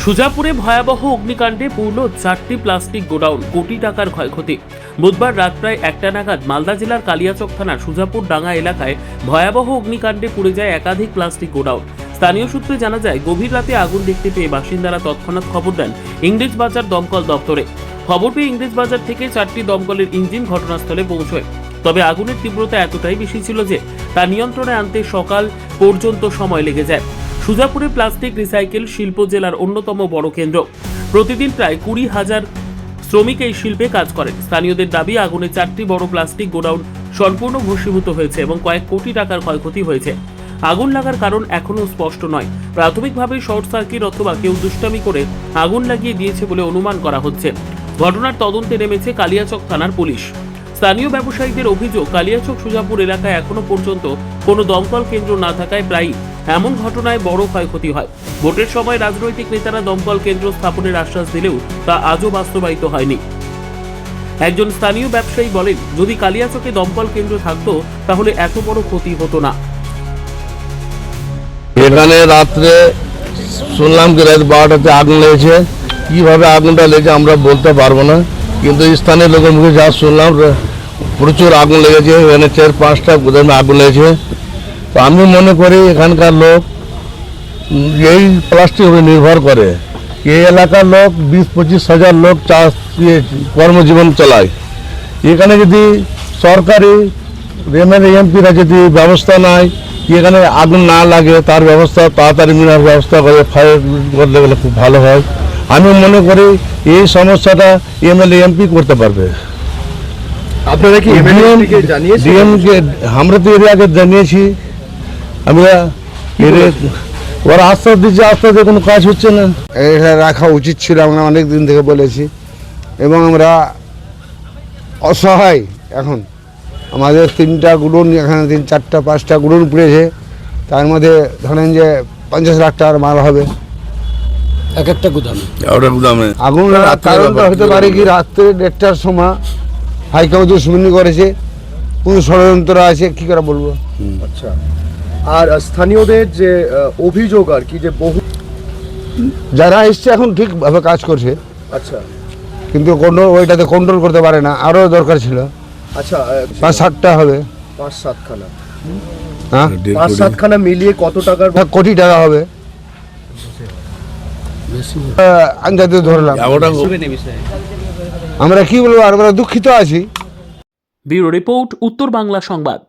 সুজাপুরে ভয়াবহ অগ্নিকাণ্ডে পুরল 4টি প্লাস্টিক গোডাউন, কোটি টাকার ক্ষয়ক্ষতি। বুধবার রাত প্রায় 1টা নাগাদ মালদা জেলার কালিয়াচক থানার সুজাপুর ডাঙ্গা এলাকায় ভয়াবহ অগ্নিকাণ্ডে পুড়ে যায় একাধিক প্লাস্টিক গোডাউন। স্থানীয় সূত্রে জানা যায়, গভীর রাতে আগুন দেখতে পেয়ে বাসিন্দারা তৎক্ষণাৎ খবর দেন ইংরেজবাজার দমকল দপ্তরে। খবর পেয়ে ইংরেজবাজার থেকে 4টি দমকলের ইঞ্জিন ঘটনাস্থলে পৌঁছয়। তবে আগুনের তীব্রতা এতটাই বেশি ছিল যে তা নিয়ন্ত্রণে আনতে সকাল পর্যন্ত সময় লেগে যায়। সুজাপুরে প্লাস্টিক রিসাইকেল শিল্প জেলার অন্যতম বড় কেন্দ্র। প্রতিদিন প্রায় 20,000 শ্রমিক এই শিল্পে কাজ করেন। স্থানীয়দের দাবি, আগুনে 4টি বড় প্লাস্টিক গোডাউন সম্পূর্ণ ভস্মীভূত হয়েছে এবং কয়েক কোটি টাকার ক্ষয়ক্ষতি হয়েছে। আগুন লাগার কারণ এখনও স্পষ্ট নয়। প্রাথমিকভাবে শর্ট সার্কিট অথবা কেউ দুষ্টামি করে আগুন লাগিয়ে দিয়েছে বলে অনুমান করা হচ্ছে। ঘটনার তদন্তে নেমেছে কালিয়াচক থানার পুলিশ। স্থানীয় ব্যবসায়ীদের অভিযোগ, কালিয়াচক সুজাপুর এলাকায় এখনো পর্যন্ত কোনো দমকল কেন্দ্র না থাকায় প্রায়ই এমন ঘটনায় বড় ক্ষয়ক্ষতি হয়। ভোটের সময় রাজনৈতিক নেতারা দমকল কেন্দ্র স্থাপনের আশ্বাস দিলেও তা আজও বাস্তবায়িত হয়নি। একজন স্থানীয় ব্যবসায়ী বলেন, যদি কালিয়াচকে দমকল কেন্দ্র থাকতো তাহলে এত বড় ক্ষতি হতো না। এখানে রাত্রে শুনলাম কি রাত 12টাতে আগুন লেগেছে। কিভাবে আগুনটা লেগেছে আমরা বলতে পারবো না, কিন্তু স্থানীয় লোকের মুখে যা শুনলাম প্রচুর আগুন লেগেছে। এখানে 4-5টা গোদামে আগুন লেগেছে। তো আমি মনে করি এখানকার লোক এই প্লাস্টিক উপরে নির্ভর করে। এই এলাকার লোক 20-25 হাজার লোক চাষ কর্মজীবন চালায়। এখানে যদি সরকারি এমএলএ এমপিরা যদি ব্যবস্থা নেয়, এখানে আগুন না লাগে তার ব্যবস্থা তাড়াতাড়ি মিনার ব্যবস্থা করে ফায়ার করলে গেলে খুব ভালো হয়। আমি মনে করি এই সমস্যাটা এমএলএ এমপি করতে পারবে। আপনারা কি ডিএমকে জানিয়েছেন? ডিএমকে আমরা তো এর আগে জানিয়েছি। আমরা ওরা আশ্বাস দিচ্ছে, আশ্বাসে কোনো কাজ হচ্ছে না। এটা রাখা উচিত ছিল, আমরা অনেক দিন থেকে বলেছি এবং আমরা অসহায়। এখন আমাদের 3টা গুডন, এখানে 3-4-5টা গুডন পুড়েছে। তার মধ্যে ধরেন যে 50 লাখ টাকার মাল হবে এক একটা গুদামে। আগুন লাগার কারণটা হতে পারে কি, রাত্রে 1টার সময় হাইকাউ দুশ্মনী করেছে, কোন ষড়যন্ত্র আছে, কি করে বলবো। আচ্ছা, আর স্থানীয়দের যে অভিযোগ আর কি, যে বহু যারা এসছে এখন ঠিকভাবে কাজ করছে, আচ্ছা কিন্তু ওইটাতে কন্ট্রোল করতে পারে না, আরও দরকার ছিল। আচ্ছা 5-7টা হবে। 5-7 খানা, হ্যাঁ 5-7 খানা মিলিয়ে কত টাকার? কোটি টাকা হবে আন্দাজে ধরলাম। আমরা কি বলবো, আমরা দুঃখিত আছি। ব্যুরো রিপোর্ট, উত্তর বাংলা সংবাদ।